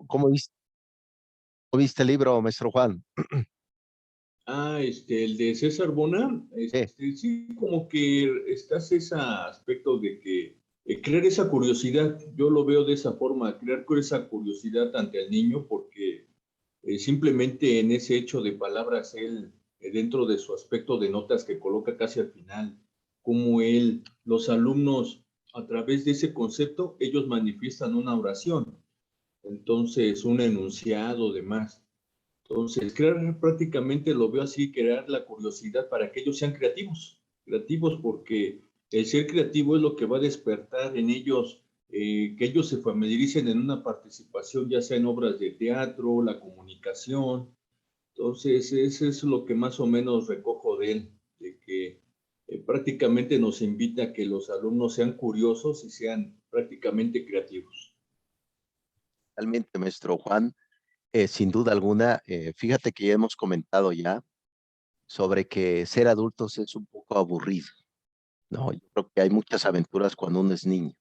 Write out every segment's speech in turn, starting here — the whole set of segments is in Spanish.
cómo viste el libro, maestro Juan? El de César Bona, Sí, sí, como que estás ese aspecto de que crear esa curiosidad, yo lo veo de esa forma, crear esa curiosidad ante el niño, porque simplemente en ese hecho de palabras, él, dentro de su aspecto de notas que coloca casi al final, como él, los alumnos, a través de ese concepto, ellos manifiestan una oración, entonces un enunciado, demás. Entonces, crear prácticamente lo veo así, crear la curiosidad para que ellos sean creativos, creativos porque el ser creativo es lo que va a despertar en ellos, que ellos se familiaricen en una participación, ya sea en obras de teatro, la comunicación. Entonces, eso es lo que más o menos recojo de él, de que prácticamente nos invita a que los alumnos sean curiosos y sean prácticamente creativos. realmente, maestro Juan, sin duda alguna, fíjate que ya hemos comentado ya sobre que ser adultos es un poco aburrido, ¿no? Yo creo que hay muchas aventuras cuando uno es niño,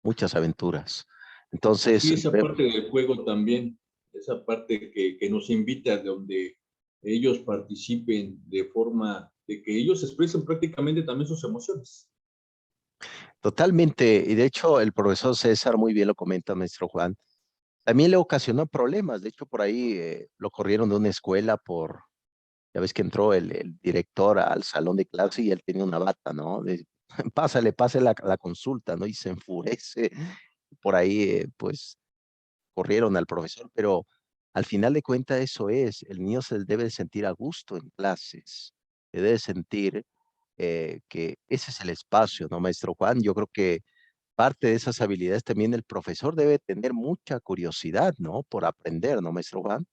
muchas aventuras. Sí, Entonces, esa parte del juego también, esa parte que nos invita, de donde ellos participen de forma de que ellos expresen prácticamente también sus emociones. totalmente, y de hecho el profesor César muy bien lo comenta, maestro Juan, también le ocasionó problemas, de hecho por ahí lo corrieron de una escuela ya ves que entró el director al salón de clase y él tenía una bata, ¿no? Pase la consulta, ¿no? Y se enfurece, por ahí pues corrieron al profesor, pero al final de cuentas eso es, el niño se debe de sentir a gusto en clases, se debe sentir que ese es el espacio, ¿no, maestro Juan? Yo creo que parte de esas habilidades también el profesor debe tener mucha curiosidad, ¿no? Por aprender, ¿no, maestro Juan?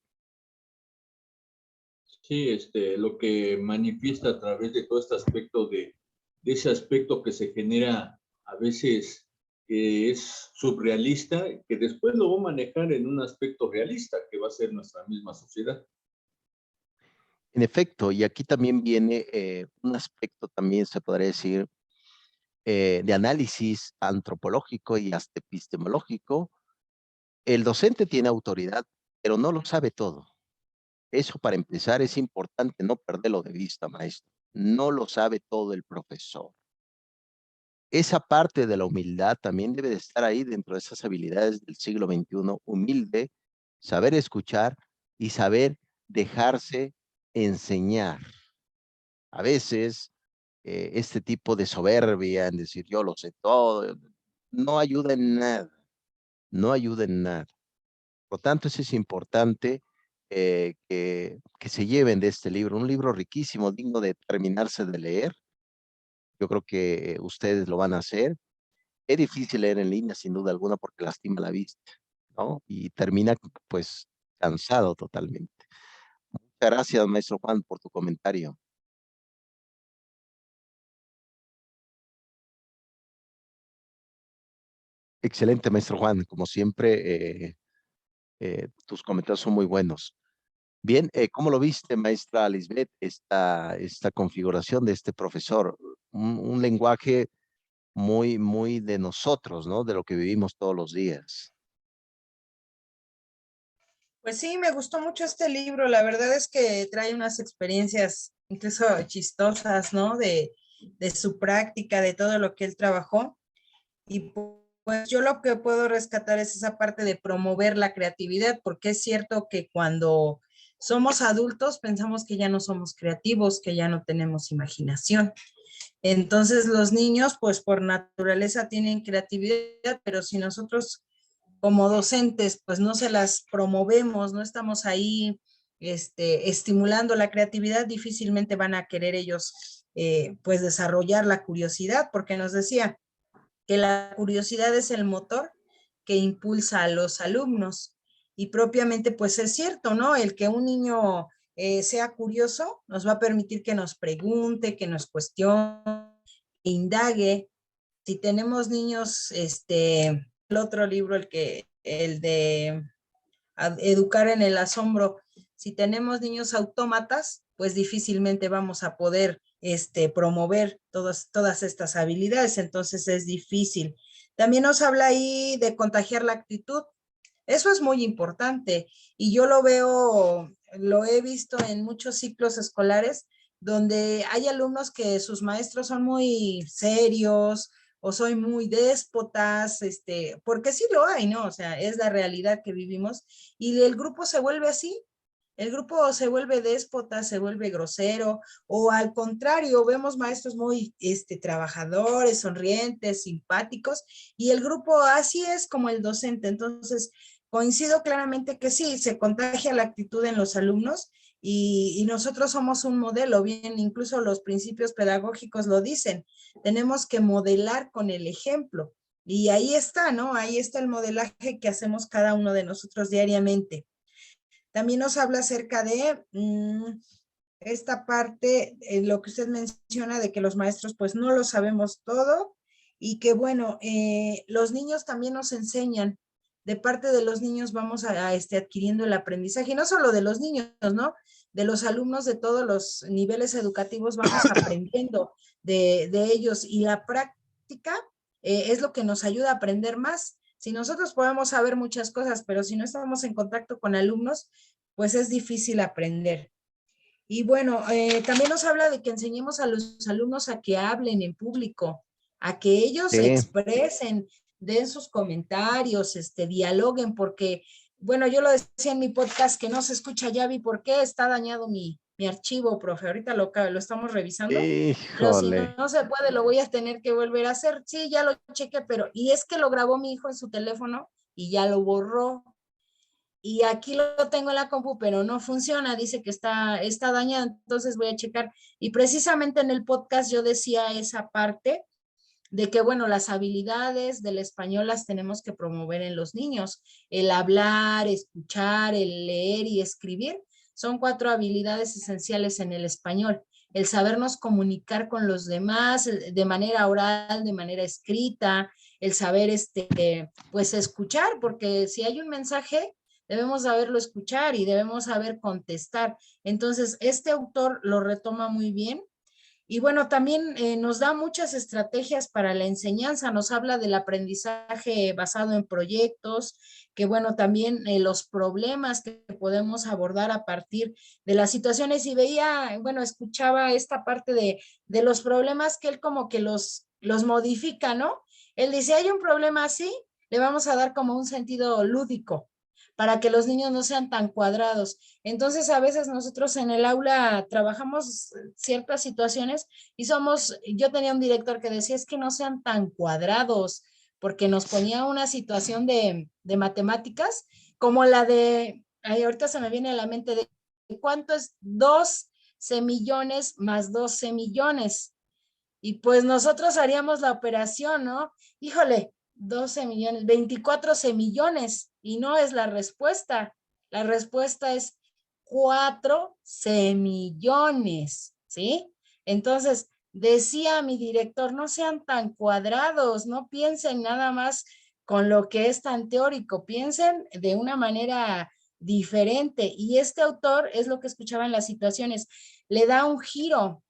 Sí, lo que manifiesta a través de todo este aspecto de ese aspecto que se genera a veces que es surrealista, que después lo va a manejar en un aspecto realista, que va a ser nuestra misma sociedad. En efecto, y aquí también viene un aspecto también se podría decir de análisis antropológico y hasta epistemológico. El docente tiene autoridad, pero no lo sabe todo. Eso para empezar es importante no perderlo de vista, maestro. No lo sabe todo el profesor. Esa parte de la humildad también debe de estar ahí dentro de esas habilidades del siglo XXI, humilde, saber escuchar y saber dejarse enseñar. A veces este tipo de soberbia en decir yo lo sé todo, no ayuda en nada, no ayuda en nada. Por lo tanto, eso es importante que se lleven de este libro, un libro riquísimo, digno de terminarse de leer. Yo creo que ustedes lo van a hacer. Es difícil leer en línea, sin duda alguna, porque lastima la vista, ¿no? Y termina, pues, cansado totalmente. Muchas gracias, maestro Juan, por tu comentario. Excelente, maestro Juan. Como siempre, tus comentarios son muy buenos. Bien, ¿cómo lo viste, maestra Lisbeth, esta configuración de este profesor? Un lenguaje muy, muy de nosotros, ¿no? De lo que vivimos todos los días. Pues sí, me gustó mucho este libro. La verdad es que trae unas experiencias incluso chistosas, ¿no? De su práctica, de todo lo que él trabajó. Y pues yo lo que puedo rescatar es esa parte de promover la creatividad, porque es cierto que cuando somos adultos pensamos que ya no somos creativos, que ya no tenemos imaginación. Entonces los niños, pues por naturaleza tienen creatividad, pero si nosotros como docentes, pues no se las promovemos, no estamos ahí estimulando la creatividad, difícilmente van a querer ellos pues desarrollar la curiosidad, porque nos decía que la curiosidad es el motor que impulsa a los alumnos. Y propiamente, pues es cierto, ¿no? El que un niño sea curioso nos va a permitir que nos pregunte, que nos cuestione, que indague. Si tenemos niños, el otro libro, el de educar en el asombro, si tenemos niños autómatas, pues difícilmente vamos a poder promover todas estas habilidades, entonces es difícil. También nos habla ahí de contagiar la actitud. Eso es muy importante y yo lo veo, lo he visto en muchos ciclos escolares donde hay alumnos que sus maestros son muy serios o son muy déspotas, porque sí lo hay, ¿no? O sea, es la realidad que vivimos y el grupo se vuelve así. El grupo se vuelve déspota, se vuelve grosero, o al contrario, vemos maestros muy trabajadores, sonrientes, simpáticos, y el grupo así es como el docente. Entonces, coincido claramente que sí, se contagia la actitud en los alumnos y nosotros somos un modelo, bien, incluso los principios pedagógicos lo dicen, tenemos que modelar con el ejemplo. Y ahí está, ¿no? Ahí está el modelaje que hacemos cada uno de nosotros diariamente. También nos habla acerca de esta parte, lo que usted menciona de que los maestros pues no lo sabemos todo y que bueno, los niños también nos enseñan, de parte de los niños vamos adquiriendo el aprendizaje, y no solo de los niños, ¿no? De los alumnos de todos los niveles educativos vamos aprendiendo de ellos y la práctica es lo que nos ayuda a aprender más. Si nosotros podemos saber muchas cosas, pero si no estamos en contacto con alumnos, pues es difícil aprender. Y bueno, también nos habla de que enseñemos a los alumnos a que hablen en público, a que ellos Sí, expresen, den sus comentarios, dialoguen, porque, bueno, yo lo decía en mi podcast que no se escucha, ya vi por qué está dañado mi archivo, profe. Ahorita lo estamos revisando, pero si híjole. no se puede, lo voy a tener que volver a hacer. Sí, ya lo chequé, pero, y es que lo grabó mi hijo en su teléfono y ya lo borró. Y aquí lo tengo en la compu, pero no funciona, dice que está dañado, entonces voy a checar. Y precisamente en el podcast yo decía esa parte de que, bueno, las habilidades del español las tenemos que promover en los niños. El hablar, escuchar, el leer y escribir son 4 habilidades esenciales en el español. El sabernos comunicar con los demás de manera oral, de manera escrita, el saber, pues escuchar, porque si hay un mensaje, debemos saberlo escuchar y debemos saber contestar. Entonces, este autor lo retoma muy bien y bueno, también nos da muchas estrategias para la enseñanza, nos habla del aprendizaje basado en proyectos, que bueno, también los problemas que podemos abordar a partir de las situaciones y veía, bueno, escuchaba esta parte de los problemas que él como que los modifica, ¿no? Él dice, hay un problema así, le vamos a dar como un sentido lúdico para que los niños no sean tan cuadrados. Entonces, a veces nosotros en el aula trabajamos ciertas situaciones y yo tenía un director que decía, es que no sean tan cuadrados, porque nos ponía una situación de matemáticas, como la ahorita se me viene a la mente de cuánto es 2 semillones más 2 semillones. Y pues nosotros haríamos la operación, ¿no? Híjole, 12 millones, 24 semillones, y no es la respuesta. La respuesta es 4 semillones, ¿sí? Entonces, decía mi director, no sean tan cuadrados, no piensen nada más con lo que es tan teórico, piensen de una manera diferente. Y este autor es lo que escuchaba en las situaciones, le da un giro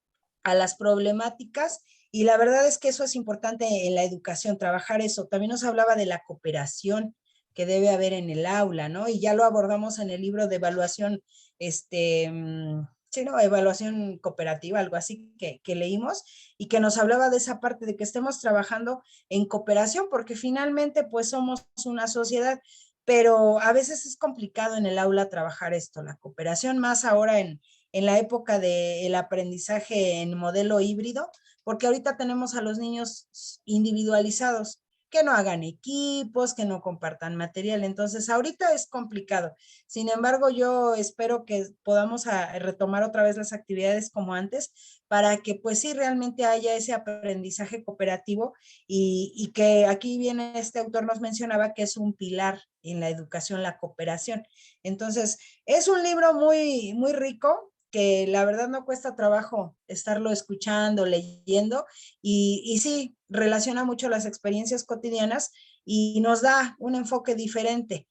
a las problemáticas y la verdad es que eso es importante en la educación, trabajar eso. También nos hablaba de la cooperación que debe haber en el aula, ¿no? Y ya lo abordamos en el libro de evaluación, sí, ¿no? Evaluación cooperativa, algo así que leímos, y que nos hablaba de esa parte de que estemos trabajando en cooperación, porque finalmente pues somos una sociedad, pero a veces es complicado en el aula trabajar esto, la cooperación, más ahora en la época del aprendizaje en modelo híbrido, porque ahorita tenemos a los niños individualizados, que no hagan equipos, que no compartan material. Entonces, ahorita es complicado. Sin embargo, yo espero que podamos retomar otra vez las actividades como antes para que pues sí realmente haya ese aprendizaje cooperativo y que aquí viene este autor nos mencionaba que es un pilar en la educación, la cooperación. Entonces, es un libro muy, muy rico que la verdad no cuesta trabajo estarlo escuchando, leyendo, y sí, relaciona mucho las experiencias cotidianas y nos da un enfoque diferente.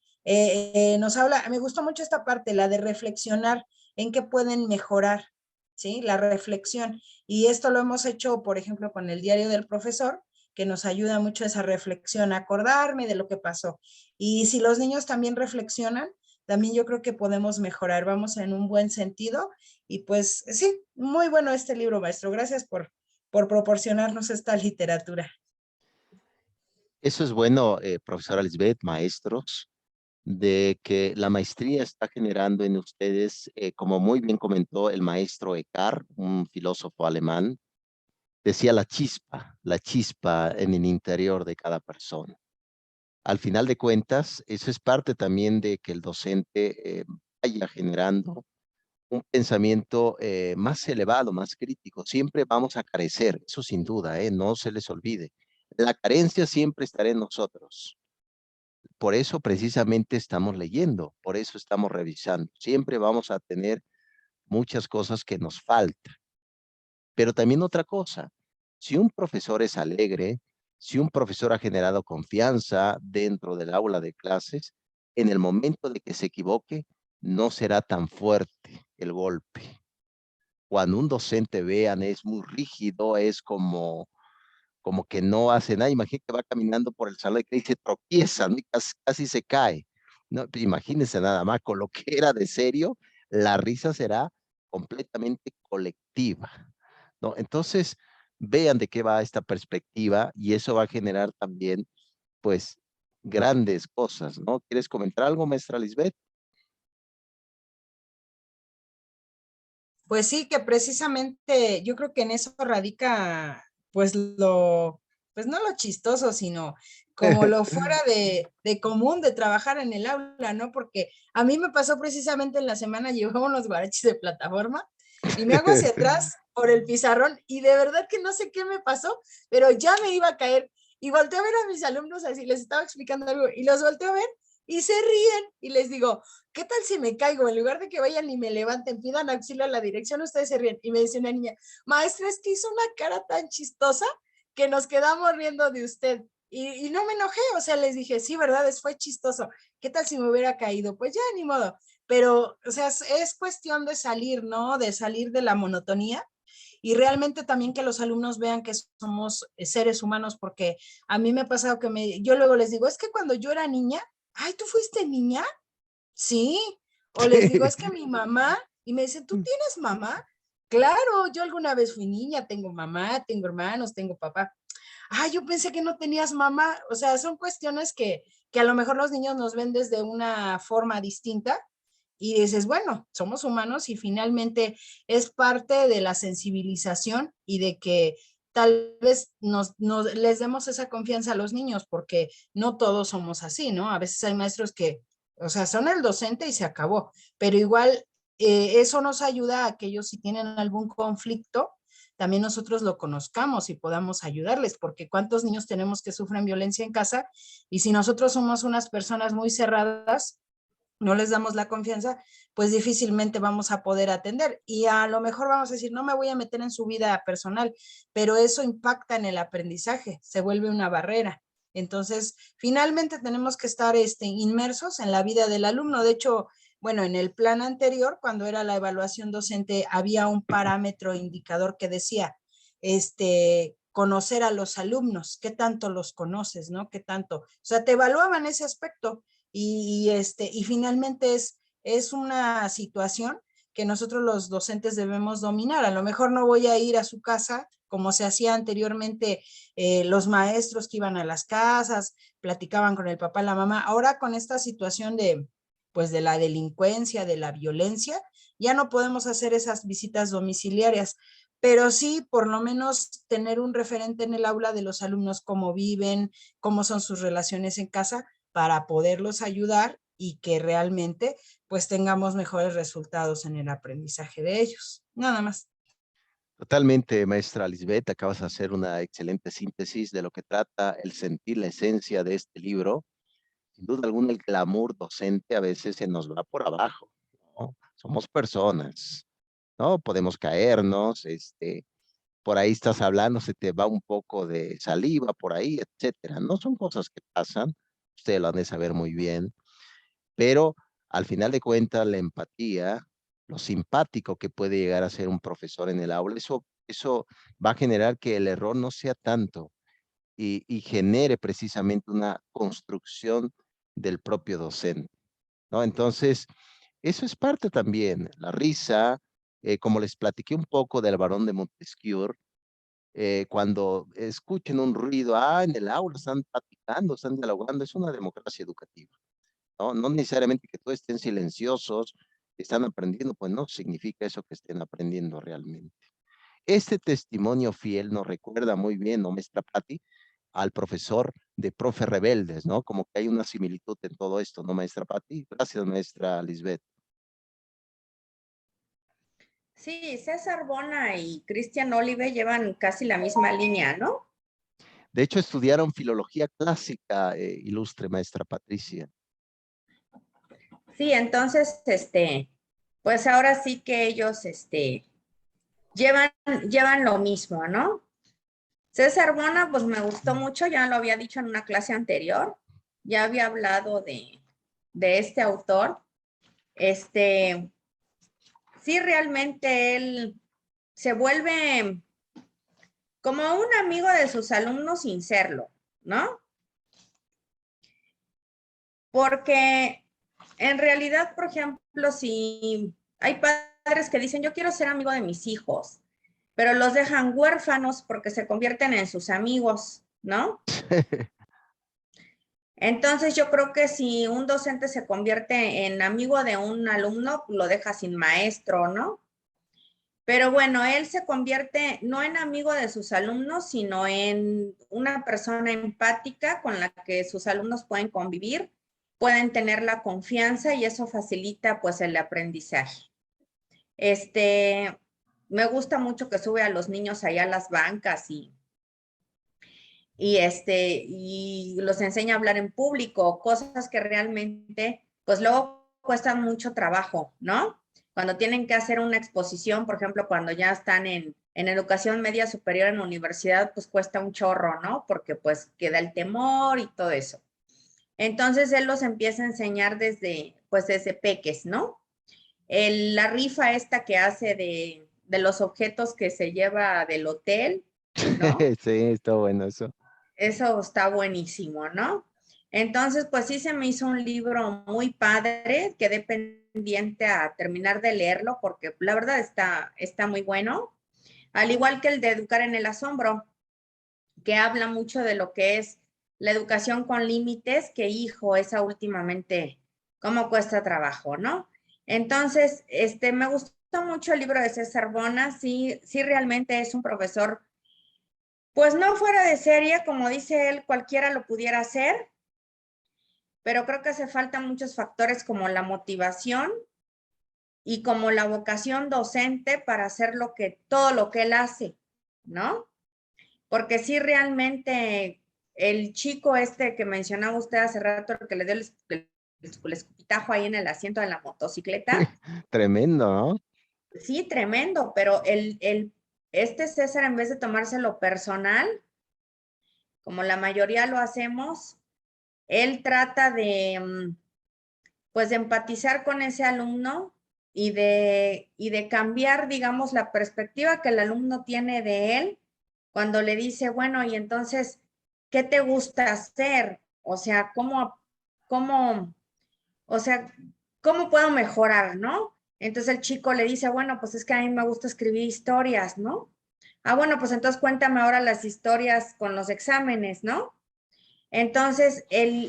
Nos habla, me gustó mucho esta parte, la de reflexionar en qué pueden mejorar, ¿sí? La reflexión. Y esto lo hemos hecho, por ejemplo, con el diario del profesor, que nos ayuda mucho esa reflexión, acordarme de lo que pasó. Y si los niños también reflexionan, también yo creo que podemos mejorar, vamos en un buen sentido. Y pues sí, muy bueno este libro, maestro. Gracias por proporcionarnos esta literatura. Eso es bueno, profesora Lisbeth, maestros, de que la maestría está generando en ustedes, como muy bien comentó el maestro Eckhart, un filósofo alemán, decía la chispa en el interior de cada persona. Al final de cuentas, eso es parte también de que el docente vaya generando un pensamiento más elevado, más crítico. Siempre vamos a carecer, eso sin duda, no se les olvide. La carencia siempre estará en nosotros. Por eso precisamente estamos leyendo, por eso estamos revisando. Siempre vamos a tener muchas cosas que nos faltan. Pero también otra cosa, si un profesor es alegre, si un profesor ha generado confianza dentro del aula de clases, en el momento de que se equivoque, no será tan fuerte el golpe. Cuando un docente vean es muy rígido, es como que no hace nada. Imagínate que va caminando por el salón y se tropieza, ¿no? Y casi se cae. No, pues imagínense nada más, con lo que era de serio, la risa será completamente colectiva, ¿no? Entonces, vean de qué va esta perspectiva y eso va a generar también, pues, grandes cosas, ¿no? ¿Quieres comentar algo, maestra Lisbeth? Pues sí, que precisamente yo creo que en eso radica, pues pues no lo chistoso, sino como lo fuera de común de trabajar en el aula, ¿no? Porque a mí me pasó precisamente en la semana, llevaba unos guaraches de plataforma y me hago hacia atrás por el pizarrón y de verdad que no sé qué me pasó, pero ya me iba a caer y volteé a ver a mis alumnos así, les estaba explicando algo y los volteé a ver y se ríen y les digo, ¿qué tal si me caigo? En lugar de que vayan y me levanten, pidan auxilio a la dirección, ustedes se ríen. Y me dice una niña, maestra, es que hizo una cara tan chistosa que nos quedamos riendo de usted. Y no me enojé, o sea, les dije, sí, verdad, fue chistoso. ¿Qué tal si me hubiera caído? Pues ya, ni modo. Pero, o sea, es cuestión de salir, ¿no? De salir de la monotonía y realmente también que los alumnos vean que somos seres humanos, porque a mí me ha pasado que yo luego les digo, es que cuando yo era niña, ay, ¿tú fuiste niña? Sí, o les digo, es que mi mamá, y me dicen, ¿tú tienes mamá? Claro, yo alguna vez fui niña, tengo mamá, tengo hermanos, tengo papá. Ah, yo pensé que no tenías mamá. O sea, son cuestiones que a lo mejor los niños nos ven desde una forma distinta y dices, bueno, somos humanos y finalmente es parte de la sensibilización y de que tal vez les demos esa confianza a los niños porque no todos somos así, ¿no? A veces hay maestros que, o sea, son el docente y se acabó, pero igual eso nos ayuda a que ellos si tienen algún conflicto, también nosotros lo conozcamos y podamos ayudarles, porque cuántos niños tenemos que sufren violencia en casa y si nosotros somos unas personas muy cerradas, no les damos la confianza, pues difícilmente vamos a poder atender. Y a lo mejor vamos a decir, no me voy a meter en su vida personal, pero eso impacta en el aprendizaje, se vuelve una barrera. Entonces, finalmente tenemos que estar inmersos en la vida del alumno. De hecho, bueno, en el plan anterior, cuando era la evaluación docente, había un parámetro indicador que decía, conocer a los alumnos, qué tanto los conoces, ¿no? Qué tanto, o sea, te evaluaban ese aspecto y finalmente es una situación que nosotros los docentes debemos dominar. A lo mejor no voy a ir a su casa como se hacía anteriormente, los maestros que iban a las casas, platicaban con el papá y la mamá. Ahora con esta situación pues de la delincuencia, de la violencia, ya no podemos hacer esas visitas domiciliarias, pero sí por lo menos tener un referente en el aula de los alumnos, cómo viven, cómo son sus relaciones en casa, para poderlos ayudar y que realmente pues tengamos mejores resultados en el aprendizaje de ellos. Nada más. Totalmente, maestra Lisbeth, acabas de hacer una excelente síntesis de lo que trata el sentir, la esencia de este libro. Sin duda alguna, el glamour docente a veces se nos va por abajo, ¿no? Somos personas, ¿no? Podemos caernos, por ahí estás hablando, se te va un poco de saliva por ahí, etcétera. No son cosas que pasan, ustedes lo han de saber muy bien, pero al final de cuentas, la empatía, lo simpático que puede llegar a ser un profesor en el aula, eso va a generar que el error no sea tanto y genere precisamente una construcción del propio docente, ¿no? Entonces, eso es parte también, la risa, como les platiqué un poco del Barón de Montesquieu, cuando escuchen un ruido, en el aula están platicando, están dialogando, es una democracia educativa, ¿no? No necesariamente que todos estén silenciosos, están aprendiendo, pues no significa eso que estén aprendiendo realmente. Este testimonio fiel nos recuerda muy bien, ¿no, maestra Patti? Al profesor de Profe Rebeldes, ¿no? Como que hay una similitud en todo esto, ¿no, maestra Patti? Gracias, maestra Lisbeth. Sí, César Bona y Christian Olive llevan casi la misma línea, ¿no? De hecho, estudiaron filología clásica, ilustre maestra Patricia. Sí, entonces, pues ahora sí que ellos, llevan lo mismo, ¿no? César Bona, pues me gustó mucho, ya lo había dicho en una clase anterior, ya había hablado de este autor. Sí, realmente él se vuelve como un amigo de sus alumnos sin serlo, ¿no? Porque en realidad, por ejemplo, si hay padres que dicen, yo quiero ser amigo de mis hijos, pero los dejan huérfanos porque se convierten en sus amigos, ¿no? Entonces yo creo que si un docente se convierte en amigo de un alumno, lo deja sin maestro, ¿no? Pero bueno, él se convierte no en amigo de sus alumnos, sino en una persona empática con la que sus alumnos pueden convivir, pueden tener la confianza y eso facilita pues el aprendizaje. Me gusta mucho que sube a los niños allá a las bancas y los enseña a hablar en público, cosas que realmente pues luego cuestan mucho trabajo, ¿no? Cuando tienen que hacer una exposición, por ejemplo, cuando ya están en educación media superior en universidad, pues cuesta un chorro, ¿no? Porque pues queda el temor y todo eso. Entonces él los empieza a enseñar desde peques, ¿no? La rifa esta que hace de los objetos que se lleva del hotel, ¿no? Sí, está bueno eso. Eso está buenísimo, ¿no? Entonces, pues sí se me hizo un libro muy padre, quedé pendiente a terminar de leerlo porque la verdad está muy bueno, al igual que el de Educar en el Asombro, que habla mucho de lo que es la educación con límites, que hijo, esa últimamente, cómo cuesta trabajo, ¿no? Entonces, me gustó mucho el libro de César Bona, sí realmente es un profesor pues no fuera de serie, como dice él, cualquiera lo pudiera hacer, pero creo que hace falta muchos factores como la motivación y como la vocación docente para hacer todo lo que él hace, ¿no? Porque sí realmente el chico que mencionaba usted hace rato, que le dio el escupitajo ahí en el asiento de la motocicleta. Tremendo, ¿no? Sí, tremendo, pero César, en vez de tomárselo personal, como la mayoría lo hacemos, él trata pues, de empatizar con ese alumno y de cambiar, digamos, la perspectiva que el alumno tiene de él cuando le dice, bueno, y entonces, ¿qué te gusta hacer? O sea, o sea, ¿cómo puedo mejorar, no? Entonces el chico le dice, bueno, pues es que a mí me gusta escribir historias, ¿no? Bueno, pues entonces cuéntame ahora las historias con los exámenes, ¿no? Entonces,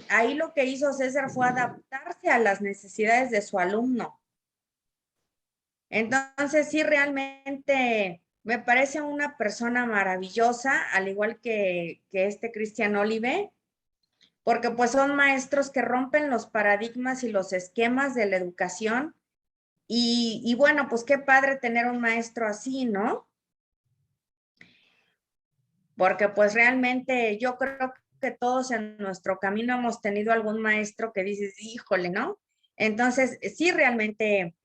ahí lo que hizo César fue adaptarse a las necesidades de su alumno. Entonces, sí, realmente me parece una persona maravillosa, al igual que Christian Olive, porque pues son maestros que rompen los paradigmas y los esquemas de la educación. Y bueno, pues qué padre tener un maestro así, ¿no? Porque pues realmente yo creo que todos en nuestro camino hemos tenido algún maestro que dices, híjole, ¿no? Entonces, sí, realmente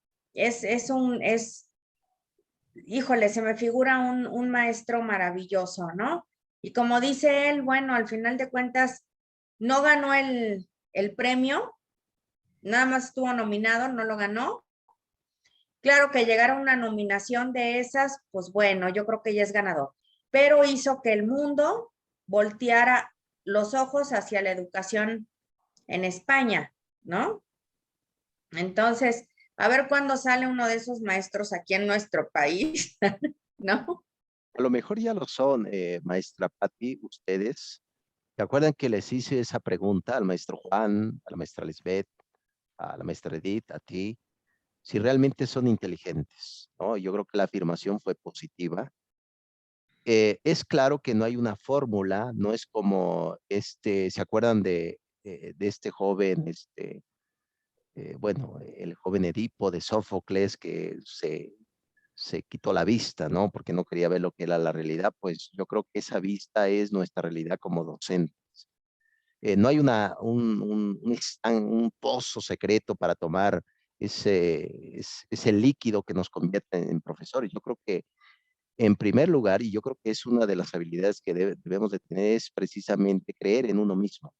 híjole, se me figura un maestro maravilloso, ¿no? Y como dice él, bueno, al final de cuentas, no ganó el premio, nada más estuvo nominado, no lo ganó. Claro que llegar a una nominación de esas, pues bueno, yo creo que ya es ganador, pero hizo que el mundo volteara los ojos hacia la educación en España, ¿no? Entonces, a ver cuándo sale uno de esos maestros aquí en nuestro país, ¿no? A lo mejor ya lo son, maestra Patti, ustedes. ¿Se acuerdan que les hice esa pregunta al maestro Juan, a la maestra Lisbeth, a la maestra Edith, a ti, si realmente son inteligentes, ¿no? Yo creo que la afirmación fue positiva. Es claro que no hay una fórmula, no es como ¿se acuerdan de este joven, bueno, el joven Edipo de Sófocles que se quitó la vista, ¿no? Porque no quería ver lo que era la realidad, pues yo creo que esa vista es nuestra realidad como docentes. No hay un pozo secreto para tomar ese líquido que nos convierte en profesores. Yo creo que en primer lugar, y yo creo que es una de las habilidades que debemos de tener, es precisamente creer en uno mismo,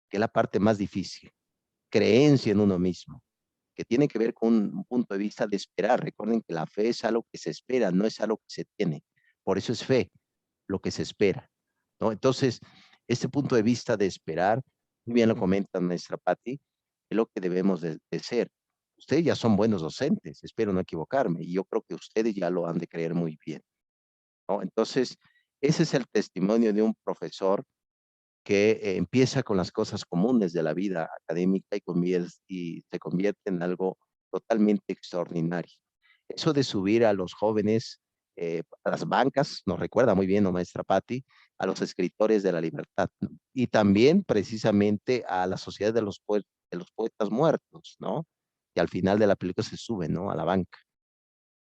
que es la parte más difícil, creencia en uno mismo, que tiene que ver con un punto de vista de esperar. Recuerden que la fe es algo que se espera, no es algo que se tiene. Por eso es fe, lo que se espera, ¿no? Entonces, este punto de vista de esperar, muy bien lo comenta nuestra Patti, es lo que debemos de ser. Ustedes ya son buenos docentes, espero no equivocarme, y yo creo que ustedes ya lo han de creer muy bien, ¿no? Entonces, ese es el testimonio de un profesor que empieza con las cosas comunes de la vida académica y se convierte en algo totalmente extraordinario. Eso de subir a los jóvenes a las bancas, nos recuerda muy bien, ¿no, maestra Patti? A los escritores de la libertad, ¿no? Y también precisamente a la sociedad de los poetas muertos, ¿no? Que al final de la película se suben, ¿no? A la banca.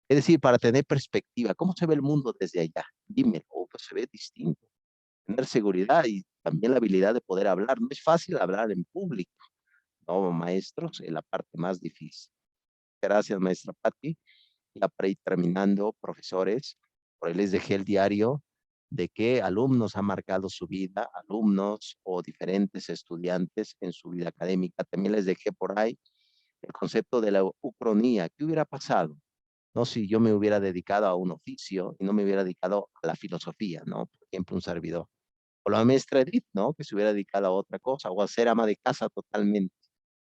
Es decir, para tener perspectiva, ¿cómo se ve el mundo desde allá? Dime, o pues se ve distinto. Tener seguridad y también la habilidad de poder hablar. No es fácil hablar en público, ¿no, maestros? Es la parte más difícil. Gracias, maestra Patti. Ya para ir terminando, profesores, por ahí les dejé el diario de qué alumnos han marcado su vida, alumnos o diferentes estudiantes en su vida académica. También les dejé por ahí el concepto de la ucronía. ¿Qué hubiera pasado? No, si yo me hubiera dedicado a un oficio y no me hubiera dedicado a la filosofía, ¿no? Por ejemplo, un servidor. O la maestra Edith, ¿no? Que se hubiera dedicado a otra cosa o a ser ama de casa totalmente,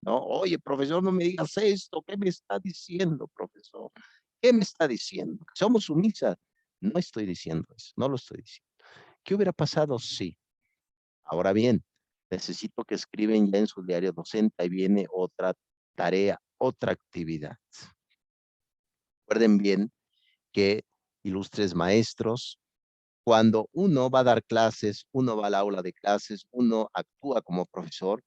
¿no? Oye, profesor, no me digas esto. ¿Qué me está diciendo, profesor? ¿Qué me está diciendo? ¿Que somos sumisas? No estoy diciendo eso, no lo estoy diciendo. ¿Qué hubiera pasado? Sí. Ahora bien, necesito que escriben ya en su diario docente. Ahí viene otra tarea, otra actividad. Recuerden bien que ilustres maestros, cuando uno va a dar clases, uno va al aula de clases, uno actúa como profesor,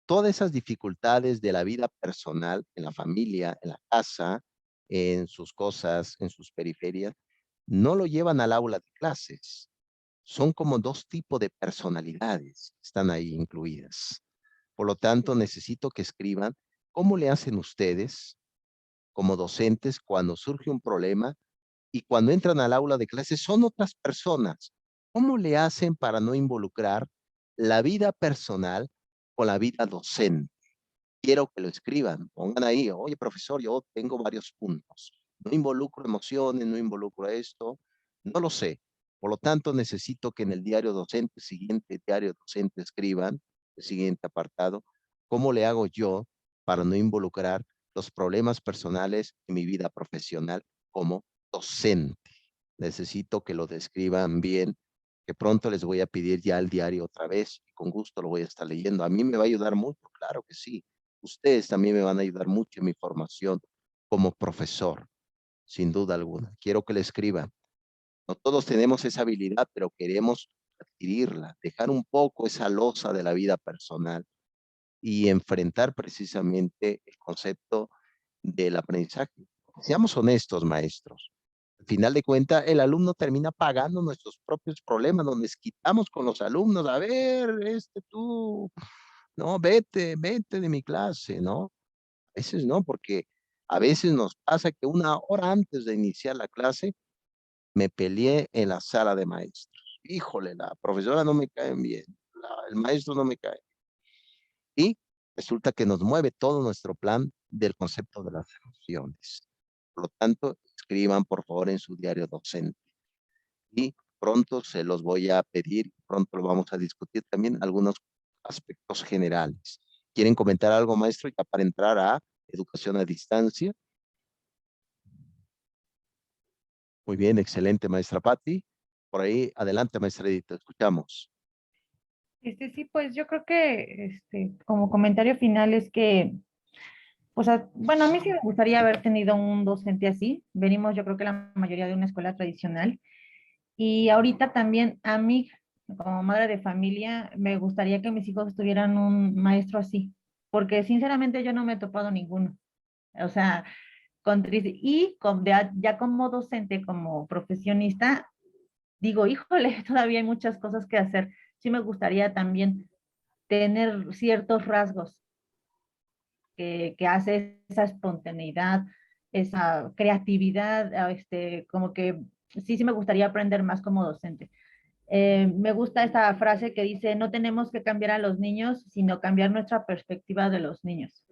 todas esas dificultades de la vida personal, en la familia, en la casa, en sus cosas, en sus periferias, no lo llevan al aula de clases. Son como dos tipos de personalidades que están ahí incluidas. Por lo tanto, necesito que escriban cómo le hacen ustedes como docentes cuando surge un problema y cuando entran al aula de clases son otras personas. ¿Cómo le hacen para no involucrar la vida personal con la vida docente? Quiero que lo escriban, pongan ahí, oye, profesor, yo tengo varios puntos. No involucro emociones, no involucro esto, no lo sé. Por lo tanto, necesito que en el diario docente, siguiente diario docente, escriban el siguiente apartado, ¿cómo le hago yo para no involucrar los problemas personales en mi vida profesional como docente? Necesito que lo describan bien, que pronto les voy a pedir ya el diario otra vez y con gusto lo voy a estar leyendo. A mí me va a ayudar mucho, claro que sí. Ustedes también me van a ayudar mucho en mi formación como profesor, sin duda alguna. Quiero que le escriban. No todos tenemos esa habilidad, pero queremos adquirirla, dejar un poco esa losa de la vida personal y enfrentar precisamente el concepto del aprendizaje. Seamos honestos, maestros. Al final de cuentas, el alumno termina pagando nuestros propios problemas, nos desquitamos con los alumnos. A ver, tú, no, vete de mi clase, ¿no? A veces no, porque a veces nos pasa que una hora antes de iniciar la clase, me peleé en la sala de maestros. Híjole, la profesora no me cae bien, el maestro no me cae. Y resulta que nos mueve todo nuestro plan del concepto de las emociones. Por lo tanto, escriban por favor en su diario docente. Y pronto se los voy a pedir, pronto lo vamos a discutir también, algunos aspectos generales. ¿Quieren comentar algo, maestro, ya para entrar a educación a distancia? Muy bien, excelente, maestra Patti. Por ahí, adelante, maestra Edith, te escuchamos. Sí, pues yo creo que como comentario final es que, o sea, bueno, a mí sí me gustaría haber tenido un docente así. Venimos, yo creo que la mayoría de una escuela tradicional. Y ahorita también a mí, como madre de familia, me gustaría que mis hijos tuvieran un maestro así, porque sinceramente yo no me he topado ninguno. O sea, ya como docente, como profesionista, digo, híjole, todavía hay muchas cosas que hacer. Sí me gustaría también tener ciertos rasgos que hace esa espontaneidad, esa creatividad, como que sí me gustaría aprender más como docente. Me gusta esta frase que dice, no tenemos que cambiar a los niños, sino cambiar nuestra perspectiva de los niños.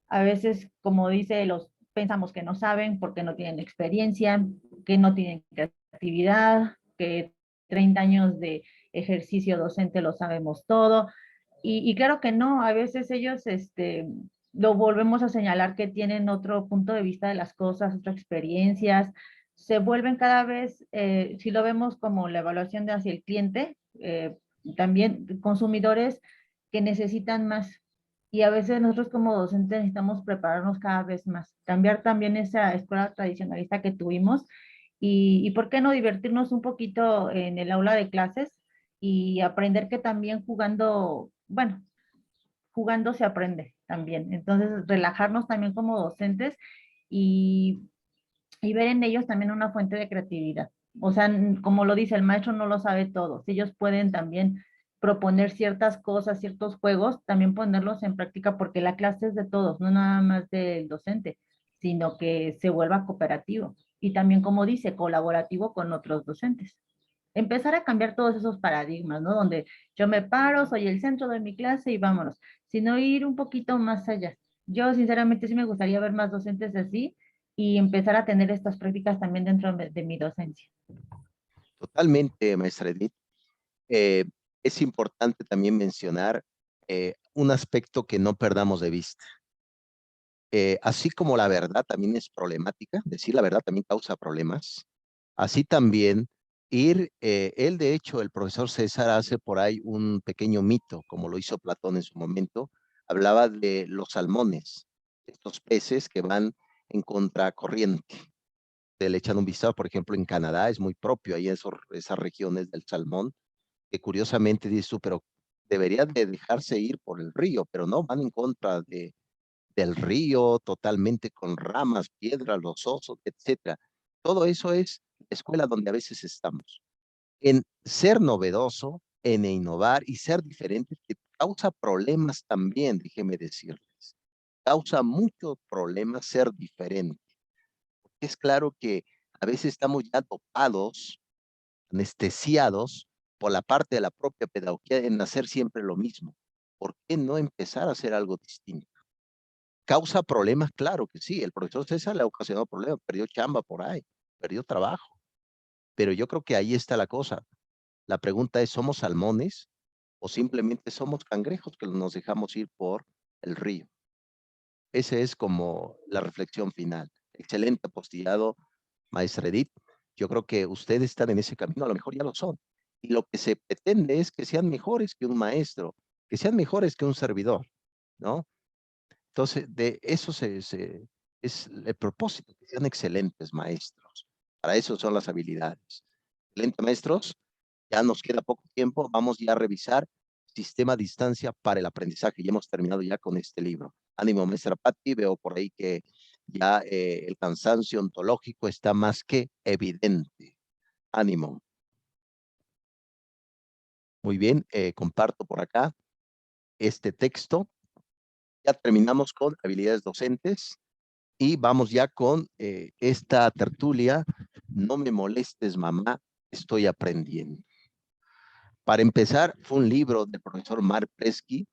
A veces, como dice, pensamos que no saben porque no tienen experiencia, que no tienen creatividad, que 30 años de ejercicio docente lo sabemos todo. Y claro que no, a veces ellos lo volvemos a señalar que tienen otro punto de vista de las cosas, otras experiencias, se vuelven cada vez, si lo vemos como la evaluación de hacia el cliente, también consumidores que necesitan más. Y a veces nosotros como docentes necesitamos prepararnos cada vez más, cambiar también esa escuela tradicionalista que tuvimos y ¿por qué no divertirnos un poquito en el aula de clases y aprender que también jugando, bueno, jugando se aprende también. Entonces, relajarnos también como docentes y, y ver en ellos también una fuente de creatividad. O sea, como lo dice, el maestro no lo sabe todo. Si ellos pueden también proponer ciertas cosas, ciertos juegos, también ponerlos en práctica porque la clase es de todos, no nada más del docente, sino que se vuelva cooperativo y también, como dice, colaborativo con otros docentes. Empezar a cambiar todos esos paradigmas, ¿no? Donde yo me paro, soy el centro de mi clase y vámonos, sino ir un poquito más allá. Yo sinceramente sí me gustaría ver más docentes así y empezar a tener estas prácticas también dentro de mi docencia. Totalmente, maestra Edith. Eh, es importante también mencionar un aspecto que no perdamos de vista. Así como la verdad también es problemática, decir la verdad también causa problemas, así también él de hecho, el profesor César hace por ahí un pequeño mito, como lo hizo Platón en su momento, hablaba de los salmones, estos peces que van en contracorriente. Le echan un vistazo, por ejemplo, en Canadá es muy propio, ahí esas regiones del salmón, que curiosamente dices tú, pero deberían de dejarse ir por el río, pero no, van en contra del río, totalmente con ramas, piedras, los osos, etcétera. Todo eso es la escuela donde a veces estamos. En ser novedoso, en innovar y ser diferente, que causa problemas también, déjeme decirles. Causa muchos problemas ser diferente. Es claro que a veces estamos ya dopados, anestesiados por la parte de la propia pedagogía en hacer siempre lo mismo. ¿Por qué no empezar a hacer algo distinto? ¿Causa problemas? Claro que sí. El profesor César le ha ocasionado problemas, perdió chamba por ahí, perdió trabajo. Pero yo creo que ahí está la cosa. La pregunta es, ¿somos salmones o simplemente somos cangrejos que nos dejamos ir por el río? Esa es como la reflexión final. Excelente apostillado, maestra Edith. Yo creo que ustedes están en ese camino, a lo mejor ya lo son. Y lo que se pretende es que sean mejores que un maestro, que sean mejores que un servidor, ¿no? Entonces, de eso es el propósito, que sean excelentes maestros. Para eso son las habilidades. Excelentes maestros, ya nos queda poco tiempo, vamos ya a revisar sistema a distancia para el aprendizaje. Ya hemos terminado ya con este libro. Ánimo, maestra Patti, veo por ahí que ya el cansancio ontológico está más que evidente. Ánimo. Muy bien, comparto por acá este texto. Ya terminamos con habilidades docentes. Y vamos ya con esta tertulia. No me molestes, mamá, estoy aprendiendo. Para empezar, fue un libro del profesor Mark Presky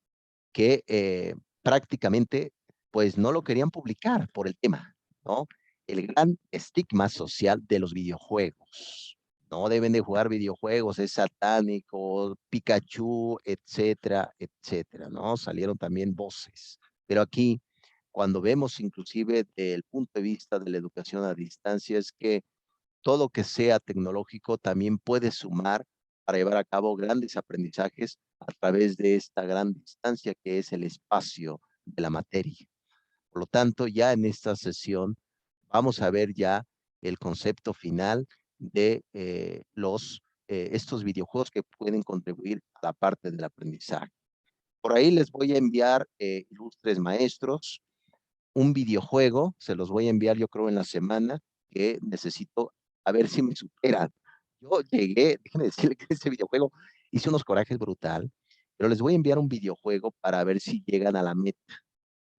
que prácticamente pues no lo querían publicar por el tema, ¿no? El gran estigma social de los videojuegos, no deben de jugar videojuegos, es satánico, Pikachu, etcétera, etcétera, ¿no? Salieron también voces. Pero aquí, cuando vemos inclusive desde el punto de vista de la educación a distancia, es que todo que sea tecnológico también puede sumar para llevar a cabo grandes aprendizajes a través de esta gran distancia que es el espacio de la materia. Por lo tanto, ya en esta sesión vamos a ver ya el concepto final de estos videojuegos que pueden contribuir a la parte del aprendizaje. Por ahí les voy a enviar, ilustres maestros, un videojuego, se los voy a enviar yo creo en la semana, que necesito a ver si me superan. Yo llegué, déjenme decirle que ese videojuego hice unos corajes brutal, pero les voy a enviar un videojuego para ver si llegan a la meta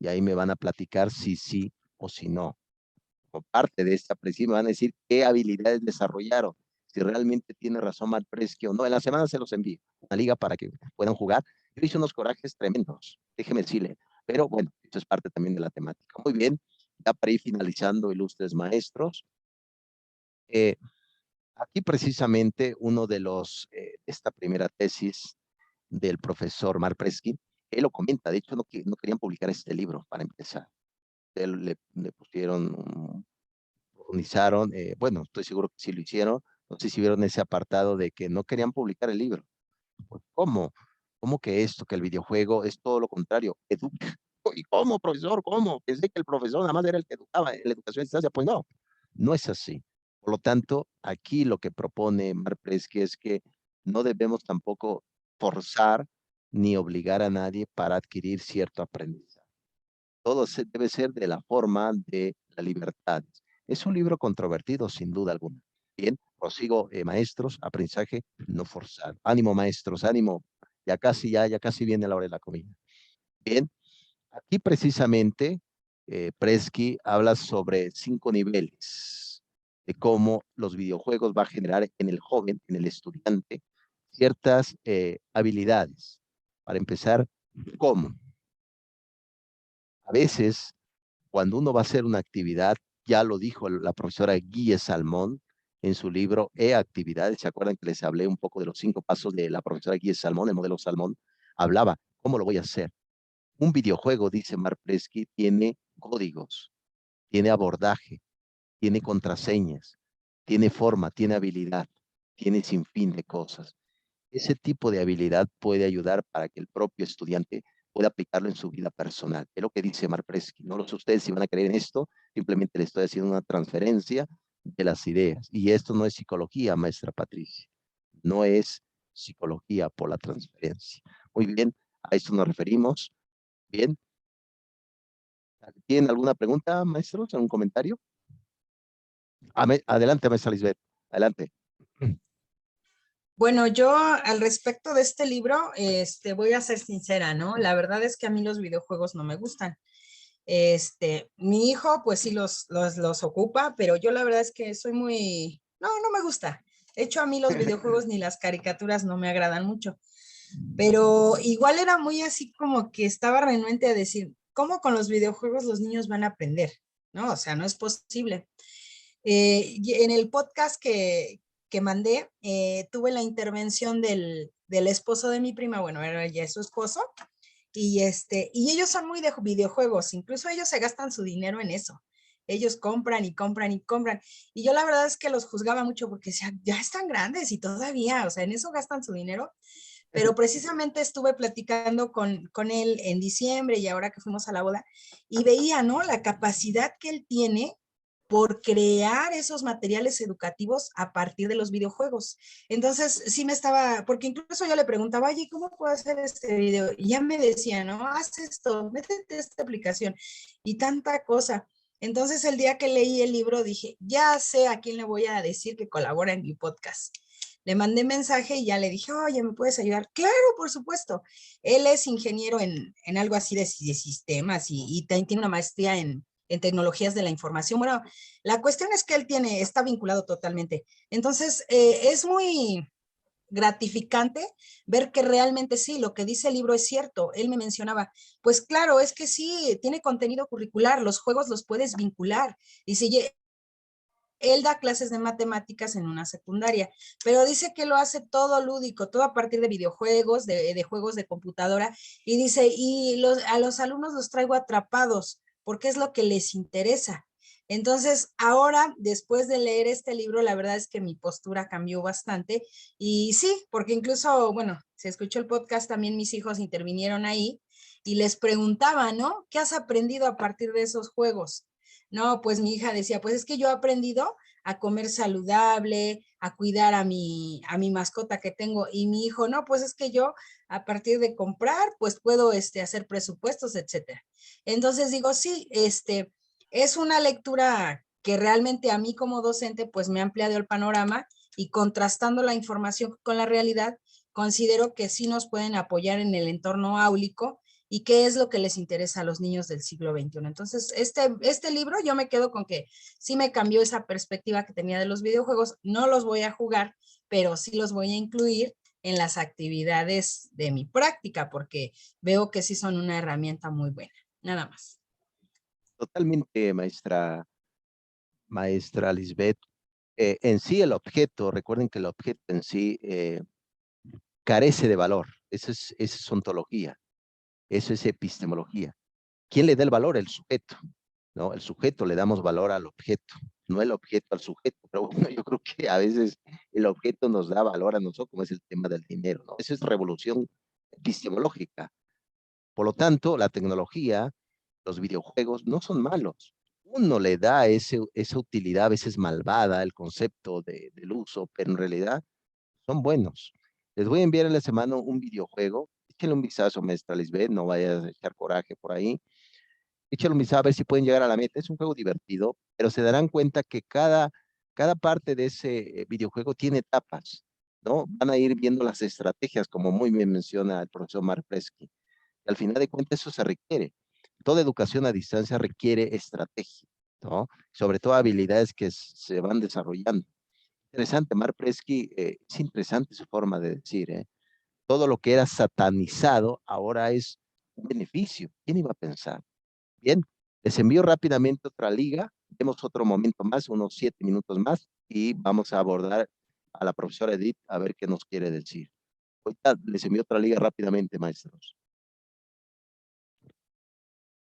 y ahí me van a platicar si sí o si no. Como parte de esta presión me van a decir qué habilidades desarrollaron, si realmente tiene razón Malpresky o no. En la semana se los envío, una liga para que puedan jugar. Yo hice unos corajes tremendos, déjeme decirle, pero bueno, esto es parte también de la temática. Muy bien, ya para ir finalizando, ilustres maestros, aquí precisamente uno de esta primera tesis del profesor Malpresky, él lo comenta, de hecho no querían publicar este libro para empezar. Él le pusieron, profundizaron, bueno, estoy seguro que sí lo hicieron, no sé si vieron ese apartado de que no querían publicar el libro. Pues, ¿cómo? ¿Cómo que esto, que el videojuego es todo lo contrario? Educa. ¿Y cómo, profesor? ¿Cómo? Pensé que el profesor nada más era el que educaba en la educación a distancia. Pues no, no es así. Por lo tanto, aquí lo que propone Mark Presky es que no debemos tampoco forzar ni obligar a nadie para adquirir cierto aprendizaje. Todo debe ser de la forma de la libertad. Es un libro controvertido, sin duda alguna. Bien, prosigo, maestros, aprendizaje no forzado. Ánimo, maestros, ánimo. Ya casi viene la hora de la comida. Bien, aquí precisamente Presky habla sobre 5 niveles de cómo los videojuegos va a generar en el joven, en el estudiante, ciertas habilidades. Para empezar, ¿cómo? A veces cuando uno va a hacer una actividad, ya lo dijo la profesora Guille Salmón en su libro E-Actividades, ¿se acuerdan que les hablé un poco de los 5 pasos de la profesora Guille Salmón, el modelo Salmón? Hablaba, ¿cómo lo voy a hacer? Un videojuego, dice Mark Presky, tiene códigos, tiene abordaje, tiene contraseñas, tiene forma, tiene habilidad, tiene sinfín de cosas. Ese tipo de habilidad puede ayudar para que el propio estudiante pueda aplicarlo en su vida personal. Es lo que dice Mark Presky. No lo sé ustedes si van a creer en esto, simplemente le estoy haciendo una transferencia de las ideas. Y esto no es psicología, maestra Patricia. No es psicología por la transferencia. Muy bien, a esto nos referimos. Bien. ¿Tienen alguna pregunta, maestros? ¿Algún comentario? Adelante, maestra Lisbeth. Adelante. Bueno, yo al respecto de este libro, voy a ser sincera, ¿no? La verdad es que a mí los videojuegos no me gustan. Mi hijo, pues sí los ocupa, pero yo la verdad es que soy no me gusta. De hecho, a mí los videojuegos ni las caricaturas no me agradan mucho. Pero igual era muy así como que estaba renuente a decir, ¿cómo con los videojuegos los niños van a aprender? ¿No? O sea, no es posible. Y en el podcast que mandé, tuve la intervención del esposo de mi prima, bueno, era ya su esposo, y ellos son muy de videojuegos, incluso ellos se gastan su dinero en eso. Ellos compran y compran y compran. Y yo la verdad es que los juzgaba mucho porque ya están grandes y todavía, o sea, en eso gastan su dinero. Pero precisamente estuve platicando con él en diciembre y ahora que fuimos a la boda y veía, ¿no? La capacidad que él tiene por crear esos materiales educativos a partir de los videojuegos. Entonces, sí porque incluso yo le preguntaba, oye, ¿cómo puedo hacer este video? Y ya me decía, no, haz esto, métete a esta aplicación y tanta cosa. Entonces, el día que leí el libro dije, ya sé a quién le voy a decir que colabora en mi podcast. Le mandé mensaje y ya le dije, oye, ¿me puedes ayudar? Claro, por supuesto. Él es ingeniero en algo así de sistemas y también tiene una maestría en tecnologías de la información. Bueno, la cuestión es que él está vinculado totalmente. Entonces, es muy gratificante ver que realmente sí, lo que dice el libro es cierto. Él me mencionaba, pues claro, es que sí, tiene contenido curricular, los juegos los puedes vincular. Y si él da clases de matemáticas en una secundaria, pero dice que lo hace todo lúdico, todo a partir de videojuegos, de juegos de computadora, y dice, a los alumnos los traigo atrapados, porque es lo que les interesa. Entonces, ahora, después de leer este libro, la verdad es que mi postura cambió bastante, y sí, porque incluso, bueno, se escuchó el podcast, también mis hijos intervinieron ahí, y les preguntaba, ¿no? ¿Qué has aprendido a partir de esos juegos? No, pues mi hija decía, pues es que yo he aprendido a comer saludable, a cuidar a mi mascota que tengo. Y mi hijo, no, pues es que yo a partir de comprar, pues puedo hacer presupuestos, etcétera. Entonces digo, sí, es una lectura que realmente a mí como docente, pues me ha ampliado el panorama y contrastando la información con la realidad, considero que sí nos pueden apoyar en el entorno áulico y qué es lo que les interesa a los niños del siglo XXI. Entonces, este libro yo me quedo con que sí me cambió esa perspectiva que tenía de los videojuegos. No los voy a jugar, pero sí los voy a incluir en las actividades de mi práctica, porque veo que sí son una herramienta muy buena. Nada más. Totalmente, maestra Lisbeth. En sí el objeto, recuerden que el objeto en sí carece de valor. Eso es ontología, eso es epistemología. ¿Quién le da el valor? El sujeto, ¿no? El sujeto le damos valor al objeto, no el objeto al sujeto. Pero bueno, yo creo que a veces el objeto nos da valor a nosotros, como es el tema del dinero, ¿no? Esa es revolución epistemológica. Por lo tanto, la tecnología, los videojuegos no son malos. Uno le da esa utilidad a veces malvada, el concepto del uso, pero en realidad son buenos. Les voy a enviar en la semana un videojuego. Échenle un vistazo, maestra Lisbeth, no vayas a echar coraje por ahí. Échenle un vistazo a ver si pueden llegar a la meta. Es un juego divertido, pero se darán cuenta que cada parte de ese videojuego tiene etapas, ¿no? Van a ir viendo las estrategias, como muy bien menciona el profesor Mark Presky. Al final de cuentas eso se requiere. Toda educación a distancia requiere estrategia, ¿no? Sobre todo habilidades que se van desarrollando. Interesante, Mark Presky, es interesante su forma de decir, ¿eh? Todo lo que era satanizado ahora es un beneficio. ¿Quién iba a pensar? Bien, les envío rápidamente otra liga. Vemos otro momento más, unos 7 minutos más, y vamos a abordar a la profesora Edith a ver qué nos quiere decir. Ahorita les envío otra liga rápidamente, maestros.